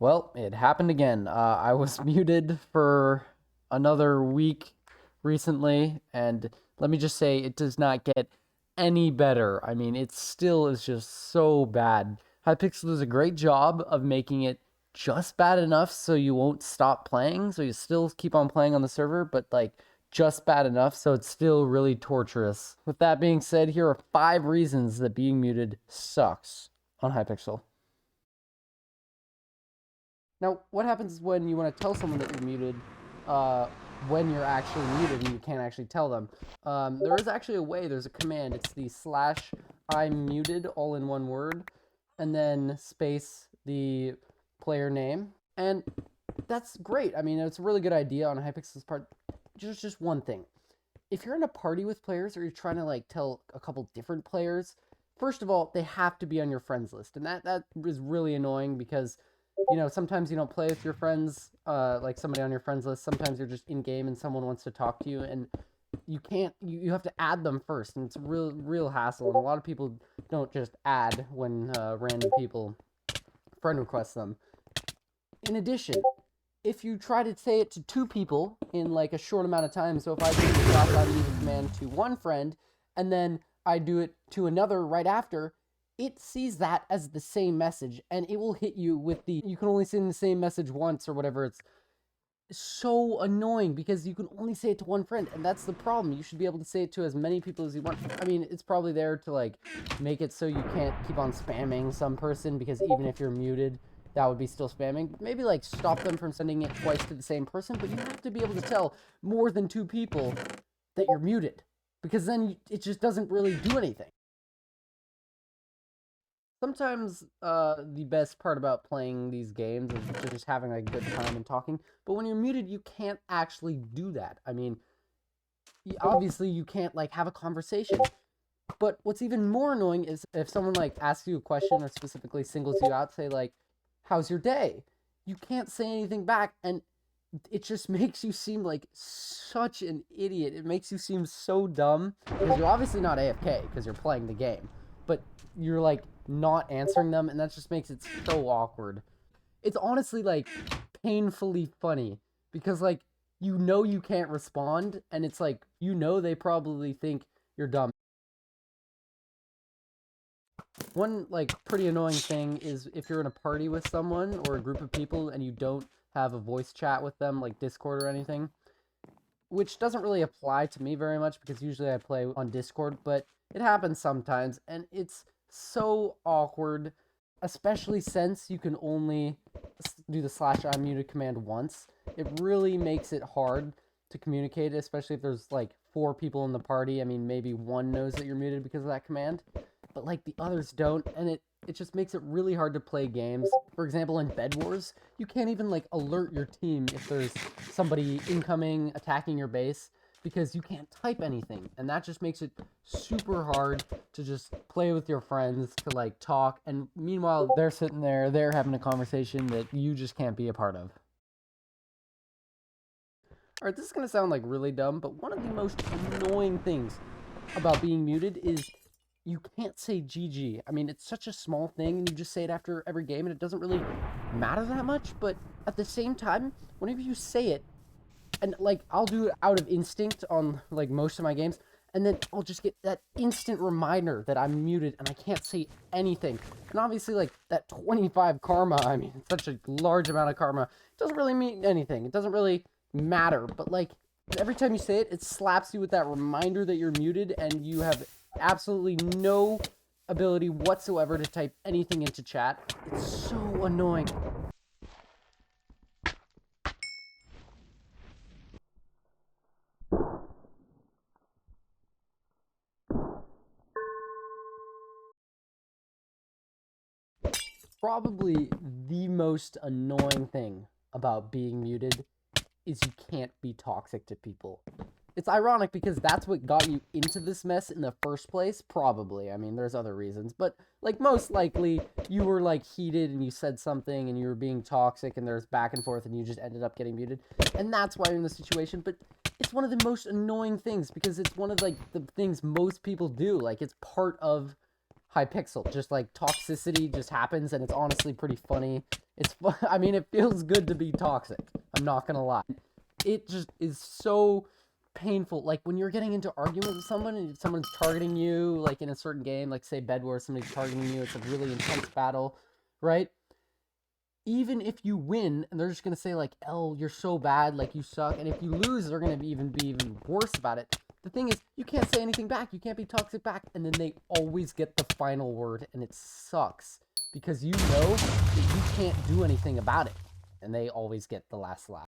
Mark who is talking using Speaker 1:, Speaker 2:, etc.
Speaker 1: Well, it happened again. I was muted for another week recently, and let me just say, it does not get any better. I mean, it still is just so bad. Hypixel does a great job of making it just bad enough so you won't stop playing, so you still keep on playing on the server, but like just bad enough so it's still really torturous. With that being said, here are 5 reasons that being muted sucks on Hypixel. Now, what happens when you want to tell someone that you're muted when you're actually muted and you can't actually tell them? There is actually a way, there's a command. It's the slash I'm muted, all in one word, and then space the player name. And that's great. I mean, it's a really good idea on Hypixel's part. Just one thing. If you're in a party with players or you're trying to like tell a couple different players, first of all, they have to be on your friends list. And that is really annoying because sometimes you don't play with your friends, like somebody on your friends list. Sometimes you're just in game and someone wants to talk to you, and you can't. You have to add them first, and it's a real hassle. And a lot of people don't just add when random people friend request them. In addition, if you try to say it to 2 people in like a short amount of time, so if I do the slash I muted command to one friend, and then I do it to another right after, it sees that as the same message, and it will hit you with you can only send the same message once or whatever. It's so annoying because you can only say it to one friend, and that's the problem. You should be able to say it to as many people as you want. I mean, it's probably there to like make it so you can't keep on spamming some person, because even if you're muted, that would be still spamming. Maybe like stop them from sending it twice to the same person, but you have to be able to tell more than 2 people that you're muted, because then it just doesn't really do anything. Sometimes the best part about playing these games is just having a good time and talking. But when you're muted, you can't actually do that. I mean, obviously you can't like have a conversation. But what's even more annoying is if someone like asks you a question or specifically singles you out, say like, "How's your day?" You can't say anything back, and it just makes you seem like such an idiot. It makes you seem so dumb because you're obviously not AFK because you're playing the game, but you're like not answering them, and that just makes it so awkward. It's honestly like painfully funny because like you can't respond, and it's like they probably think you're dumb. One like pretty annoying thing is if you're in a party with someone or a group of people and you don't have a voice chat with them like Discord or anything, which doesn't really apply to me very much because usually I play on Discord, but it happens sometimes, and it's so awkward, especially since you can only do the slash I muted command once. It really makes it hard to communicate, especially if there's like 4 people in the party. I mean, maybe one knows that you're muted because of that command, but like the others don't, and it just makes it really hard to play games. For example, in Bed Wars, you can't even like alert your team if there's somebody incoming attacking your base because you can't type anything, and that just makes it super hard to just play with your friends, to like talk, and meanwhile they're sitting there, they're having a conversation that you just can't be a part of. Alright, this is gonna sound like really dumb, but one of the most annoying things about being muted is you can't say GG. I mean, it's such a small thing, and you just say it after every game, and it doesn't really matter that much, but at the same time, whenever you say it, and like, I'll do it out of instinct on like most of my games, and then I'll just get that instant reminder that I'm muted and I can't say anything. And obviously, like, that 25 karma, I mean, it's such a large amount of karma, it doesn't really mean anything. It doesn't really matter, but like, every time you say it, it slaps you with that reminder that you're muted, and you have absolutely no ability whatsoever to type anything into chat. It's so annoying. Probably the most annoying thing about being muted is you can't be toxic to people. It's ironic because that's what got you into this mess in the first place, probably. I mean, there's other reasons, but like most likely you were like heated and you said something and you were being toxic and there's back and forth and you just ended up getting muted. And that's why you're in this situation, but it's one of the most annoying things because it's one of like the things most people do. Like, it's part of Hypixel. Just like toxicity just happens, and it's honestly pretty funny. It's fun. I mean, it feels good to be toxic. I'm not gonna lie. It just is so painful. Like when you're getting into arguments with someone and someone's targeting you, like in a certain game, like say Bed Wars, somebody's targeting you. It's a really intense battle, right? Even if you win, and they're just gonna say like, "L, you're so bad, like you suck," and if you lose, they're gonna be even worse about it. The thing is, you can't say anything back. You can't be toxic back, and then they always get the final word, and it sucks because you know that you can't do anything about it, and they always get the last laugh.